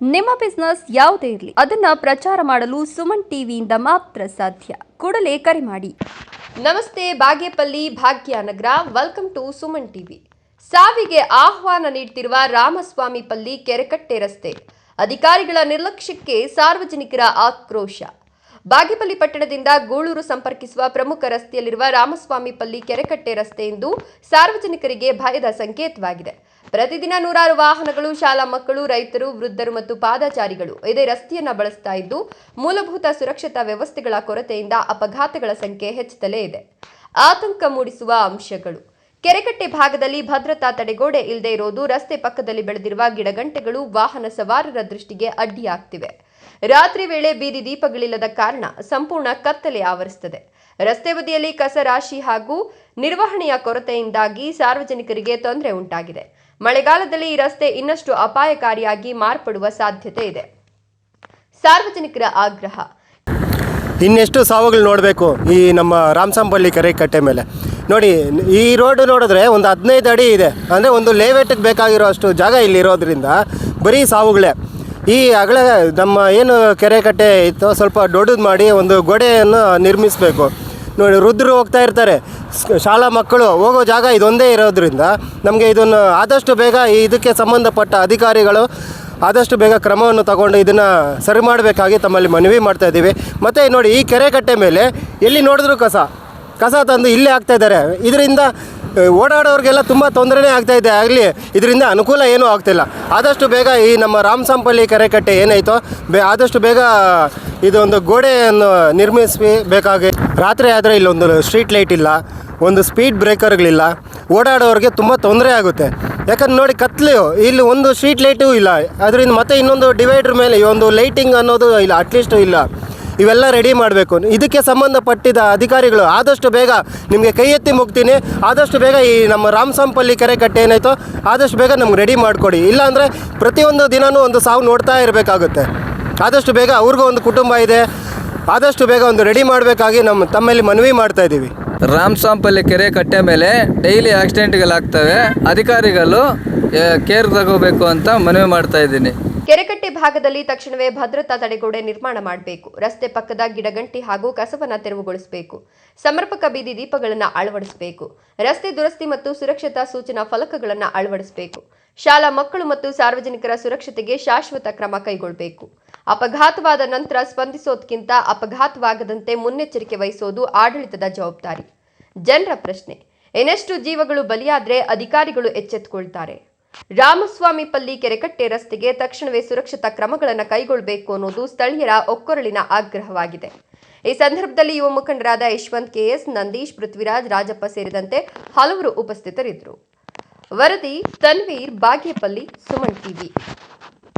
ನಿಮ್ಮ ಬಿಸ್ನೆಸ್ ಯಾವುದೇ ಇರಲಿ ಅದನ್ನ ಪ್ರಚಾರ ಮಾಡಲು ಸುಮನ್ ಟಿವಿಯಿಂದ ಮಾತ್ರ ಸಾಧ್ಯ. ಕೂಡಲೇ ಕರೆ ಮಾಡಿ. ನಮಸ್ತೆ, Bagepalli Bhagyanagar. Welcome to Suman TV. ಸಾವಿಗೆ ಆಹ್ವಾನ ನೀಡುತ್ತಿರುವ ರಾಮಸ್ವಾಮಿ ಪಲ್ಲಿ ಕೆರೆಕಟ್ಟೆ ರಸ್ತೆ ಅಧಿಕಾರಿಗಳ ನಿರ್ಲಕ್ಷ್ಯಕ್ಕೆ ಸಾರ್ವಜನಿಕರ ಆಕ್ರೋಶ. ಬಾಗೇಪಲ್ಲಿ ಪಟ್ಟಣದಿಂದ ಗೂಳೂರು ಸಂಪರ್ಕಿಸುವ ಪ್ರಮುಖ ರಸ್ತೆಯಲ್ಲಿರುವ ರಾಮಸ್ವಾಮಿ ಪಲ್ಲಿ ಕೆರೆಕಟ್ಟೆ ರಸ್ತೆ ಇಂದು ಸಾರ್ವಜನಿಕರಿಗೆ ಭಯದ ಸಂಕೇತವಾಗಿದೆ. ಪ್ರತಿದಿನ ನೂರಾರು ವಾಹನಗಳು, ಶಾಲಾ ಮಕ್ಕಳು, ರೈತರು, ವೃದ್ಧರು ಮತ್ತು ಪಾದಚಾರಿಗಳು ಇದೇ ರಸ್ತೆಯನ್ನ ಬಳಸ್ತಾ ಇದ್ದು, ಮೂಲಭೂತ ಸುರಕ್ಷತಾ ವ್ಯವಸ್ಥೆಗಳ ಕೊರತೆಯಿಂದ ಅಪಘಾತಗಳ ಸಂಖ್ಯೆ ಹೆಚ್ಚುತ್ತಲೇ ಇದೆ. ಆತಂಕ ಮೂಡಿಸುವ ಅಂಶಗಳು: ಕೆರೆಕಟ್ಟೆ ಭಾಗದಲ್ಲಿ ಭದ್ರತಾ ತಡೆಗೋಡೆ ಇಲ್ಲದೆ ಇರೋದು, ರಸ್ತೆ ಪಕ್ಕದಲ್ಲಿ ಬೆಳೆದಿರುವ ಗಿಡಗಂಟೆಗಳು ವಾಹನ ಸವಾರರ ದೃಷ್ಟಿಗೆ ಅಡ್ಡಿಯಾಗ್ತಿವೆ. ರಾತ್ರಿ ವೇಳೆ ಬೀದಿ ದೀಪಗಳಿಲ್ಲದ ಕಾರಣ ಸಂಪೂರ್ಣ ಕತ್ತಲೆ ಆವರಿಸುತ್ತದೆ. ರಸ್ತೆ ಬದಿಯಲ್ಲಿ ಕಸ ರಾಶಿ ಹಾಗೂ ನಿರ್ವಹಣೆಯ ಕೊರತೆಯಿಂದಾಗಿ ಸಾರ್ವಜನಿಕರಿಗೆ ತೊಂದರೆ ಉಂಟಾಗಿದೆ. ಮಳೆಗಾಲದಲ್ಲಿ ಈ ರಸ್ತೆ ಇನ್ನಷ್ಟು ಅಪಾಯಕಾರಿಯಾಗಿ ಮಾರ್ಪಡುವ ಸಾಧ್ಯತೆ ಇದೆ. ಸಾರ್ವಜನಿಕರ ಆಗ್ರಹ: ಇನ್ನೆಷ್ಟು ಸಾವುಗಳು ನೋಡಬೇಕು ಈ ನಮ್ಮ ರಾಮಸಂಪಲ್ಲಿ ಕೆರೆಕಟ್ಟೆ ಮೇಲೆ. ನೋಡಿ, ಈ ರೋಡ್ ನೋಡಿದ್ರೆ ಒಂದು 15 ಅಡಿ ಇದೆ. ಅಂದರೆ ಒಂದು ಲೇಔಟ್ಗೆ ಬೇಕಾಗಿರೋ ಅಷ್ಟು ಜಾಗ ಇಲ್ಲಿರೋದ್ರಿಂದ ಬರೀ ಸಾವುಗಳೇ. ಈ ಅಗಲ ನಮ್ಮ ಏನು ಕೆರೆಕಟ್ಟೆ ಇತ್ತು ಸ್ವಲ್ಪ ದೊಡ್ಡದು ಮಾಡಿ ಒಂದು ಗೋಡೆಯನ್ನು ನಿರ್ಮಿಸಬೇಕು. ನೋಡಿ, ವೃದ್ಧರು ಹೋಗ್ತಾ ಇರ್ತಾರೆ, ಶಾಲಾ ಮಕ್ಕಳು ಹೋಗೋ ಜಾಗ ಇದೊಂದೇ ಇರೋದ್ರಿಂದ ನಮಗೆ ಇದನ್ನು ಆದಷ್ಟು ಬೇಗ ಇದಕ್ಕೆ ಸಂಬಂಧಪಟ್ಟ ಅಧಿಕಾರಿಗಳು ಆದಷ್ಟು ಬೇಗ ಕ್ರಮವನ್ನು ತಗೊಂಡು ಇದನ್ನು ಸರಿ ಮಾಡಬೇಕಾಗಿ ತಮ್ಮಲ್ಲಿ ಮನವಿ ಮಾಡ್ತಾಯಿದ್ದೀವಿ. ಮತ್ತು ನೋಡಿ, ಈ ಕೆರೆಕಟ್ಟೆ ಮೇಲೆ ಎಲ್ಲಿ ನೋಡಿದ್ರೂ ಕಸ ತಂದು ಇಲ್ಲೇ ಆಗ್ತಾಯಿದ್ದಾರೆ. ಇದರಿಂದ ಓಡಾಡೋರಿಗೆಲ್ಲ ತುಂಬ ತೊಂದರೆನೇ ಆಗ್ತಾಯಿದೆ. ಆಗಲಿ ಇದರಿಂದ ಅನುಕೂಲ ಏನೂ ಆಗ್ತಿಲ್ಲ. ಆದಷ್ಟು ಬೇಗ ಈ ನಮ್ಮ ರಾಮಸಂಪಲ್ಲಿ ಕೆರೆಕಟ್ಟೆ ಏನಾಯಿತೋ ಆದಷ್ಟು ಬೇಗ ಇದೊಂದು ಗೋಡೆಯನ್ನು ನಿರ್ಮಿಸಬೇಕಾಗಿ. ರಾತ್ರಿ ಆದರೆ ಇಲ್ಲೊಂದು ಸ್ಟ್ರೀಟ್ ಲೈಟ್ ಇಲ್ಲ, ಒಂದು ಸ್ಪೀಡ್ ಬ್ರೇಕರ್ಗಳಿಲ್ಲ, ಓಡಾಡೋರಿಗೆ ತುಂಬ ತೊಂದರೆ ಆಗುತ್ತೆ. ಯಾಕಂದ್ರೆ ನೋಡಿ, ಕತ್ಲು ಇಲ್ಲಿ ಒಂದು ಸ್ಟ್ರೀಟ್ ಲೈಟು ಇಲ್ಲ, ಅದರಿಂದ ಮತ್ತೆ ಇನ್ನೊಂದು ಡಿವೈಡ್ರ್ ಮೇಲೆ ಒಂದು ಲೈಟಿಂಗ್ ಅನ್ನೋದು ಇಲ್ಲ, ಅಟ್ಲೀಸ್ಟು ಇಲ್ಲ. ಇವೆಲ್ಲ ರೆಡಿ ಮಾಡಬೇಕು. ಇದಕ್ಕೆ ಸಂಬಂಧಪಟ್ಟಿದ ಅಧಿಕಾರಿಗಳು ಆದಷ್ಟು ಬೇಗ ನಿಮಗೆ ಕೈ ಎತ್ತಿ ಮುಗ್ತೀನಿ, ಆದಷ್ಟು ಬೇಗ ಈ ನಮ್ಮ ರಾಮಸಂಪಲ್ಲಿ ಕೆರೆಕಟ್ಟೆ ಏನಾಯಿತೋ ಆದಷ್ಟು ಬೇಗ ನಮ್ಗೆ ರೆಡಿ ಮಾಡಿಕೊಡಿ. ಇಲ್ಲಾಂದರೆ ಪ್ರತಿಯೊಂದು ದಿನವೂ ಒಂದು ಸಾವು ನೋಡ್ತಾ ಇರಬೇಕಾಗುತ್ತೆ. ಆದಷ್ಟು ಬೇಗ ಅವ್ರಿಗೂ ಒಂದು ಕುಟುಂಬ ಇದೆ, ಆದಷ್ಟು ಬೇಗ ಒಂದು ರೆಡಿ ಮಾಡಬೇಕಾಗಿ ತಮ್ಮಲ್ಲಿ ಮನವಿ ಮಾಡ್ತಾಯಿದ್ದೀವಿ. ರಾಮಸಂಪಲ್ಲಿ ಕೆರೆಕಟ್ಟೆ ಮೇಲೆ ಡೈಲಿ ಆಕ್ಸಿಡೆಂಟ್ಗಳಾಗ್ತವೆ. ಅಧಿಕಾರಿಗಳು ಕೇರ್ ತಗೋಬೇಕು ಅಂತ ಮನವಿ ಮಾಡ್ತಾ ಇದ್ದೀನಿ. ಕೆರೆಕಟ್ಟೆ ಭಾಗದಲ್ಲಿ ತಕ್ಷಣವೇ ಭದ್ರತಾ ತಡೆಗೋಡೆ ನಿರ್ಮಾಣ ಮಾಡಬೇಕು. ರಸ್ತೆ ಪಕ್ಕದ ಗಿಡಗಂಟಿ ಹಾಗೂ ಕಸವನ್ನು ತೆರವುಗೊಳಿಸಬೇಕು. ಸಮರ್ಪಕ ಬೀದಿ ದೀಪಗಳನ್ನು ಅಳವಡಿಸಬೇಕು. ರಸ್ತೆ ದುರಸ್ತಿ ಮತ್ತು ಸುರಕ್ಷತಾ ಸೂಚನಾ ಫಲಕಗಳನ್ನು ಅಳವಡಿಸಬೇಕು. ಶಾಲಾ ಮಕ್ಕಳು ಮತ್ತು ಸಾರ್ವಜನಿಕರ ಸುರಕ್ಷತೆಗೆ ಶಾಶ್ವತ ಕ್ರಮ ಕೈಗೊಳ್ಳಬೇಕು. ಅಪಘಾತವಾದ ನಂತರ ಸ್ಪಂದಿಸೋದಕ್ಕಿಂತ ಅಪಘಾತವಾಗದಂತೆ ಮುನ್ನೆಚ್ಚರಿಕೆ ವಹಿಸೋದು ಆಡಳಿತದ ಜವಾಬ್ದಾರಿ. ಜನರ ಪ್ರಶ್ನೆ: ಇನ್ನೆಷ್ಟು ಜೀವಗಳು ಬಲಿಯಾದ್ರೆ ಅಧಿಕಾರಿಗಳು ಎಚ್ಚೆತ್ತುಕೊಳ್ತಾರೆ? ರಾಮಸ್ವಾಮಿ ಪಲ್ಲಿ ಕೆರೆಕಟ್ಟೆ ರಸ್ತೆಗೆ ತಕ್ಷಣವೇ ಸುರಕ್ಷತಾ ಕ್ರಮಗಳನ್ನು ಕೈಗೊಳ್ಳಬೇಕು ಅನ್ನೋದು ಸ್ಥಳೀಯರ ಒಕ್ಕೊರಲಿನ ಆಗ್ರಹವಾಗಿದೆ. ಈ ಸಂದರ್ಭದಲ್ಲಿ ಯುವ ಮುಖಂಡರಾದ ಯಶವಂತ್ ಕೆಎಸ್, ನಂದೀಶ್, ಪೃಥ್ವಿರಾಜ್, ರಾಜಪ್ಪ ಸೇರಿದಂತೆ ಹಲವರು ಉಪಸ್ಥಿತರಿದ್ದರು. ವರದಿ: ತನ್ವೀರ್, ಬಾಗೇಪಲ್ಲಿ, ಸುಮನ್ ಟಿವಿ.